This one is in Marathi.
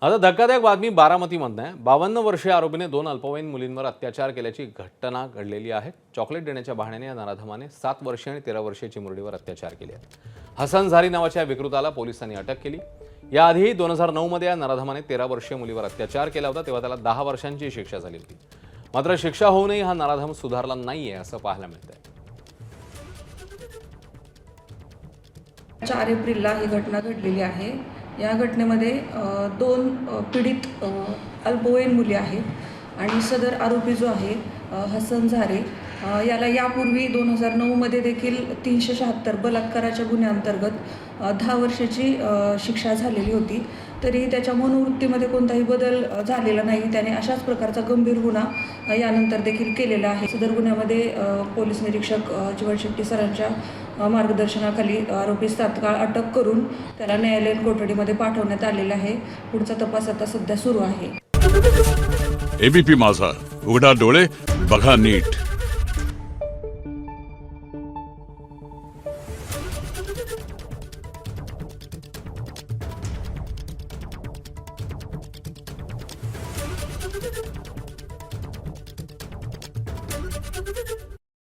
आता धक्कादायक बातमी बारामतीमधनं आहे। 52 वर्षीय आरोपीने 2 अल्पवयीन मुलींवर अत्याचार केल्याची घटना घडलेली आहे। चॉकलेट देण्याच्या बहाण्याने या नराधमाने 7 वर्षीय आणि 13 वर्षीय मुलीवर अत्याचार केले आहेत। हसन झारी नावाच्या विकृताला पोलिसांनी अटक केली। याआधी 2009 मध्ये या नराधमाने 13 वर्षीय मुलीवर अत्याचार केला होता, तेव्हा त्याला 10 वर्षांची शिक्षा झाली होती। मात्र शिक्षा होऊनही हा नराधम सुधारला नाहीये असं पाहायला मिळतंय। 4 एप्रिलला ही घटना घडलेली आहे। या घटनेमध्ये 2 पीडित अल्पवयीन मुली आहेत आणि सदर आरोपी जो आहे हसन झारे याला यापूर्वी 2009 मध्ये देखील 376 बलात्काराच्या गुन्ह्याअंतर्गत 10 वर्षाची शिक्षा झालेली होती। तरी त्याच्या मनोवृत्तीमध्ये कोणताही बदल झालेला नाही। त्याने अशाच प्रकारचा गंभीर गुन्हा यानंतर देखील केलेला आहे। सदर गुन्ह्यामध्ये पोलीस निरीक्षक चिवण शेट्टी सरांच्या मार्गदर्शनाखाली आरोपीस तात्काळ अटक करून त्याला न्यायालयीन कोठडीमध्ये पाठवण्यात आलेलं आहे। पुढचा तपास आता सध्या सुरू आहे। एबीपी माझा, उघडा डोळे बघा नीट।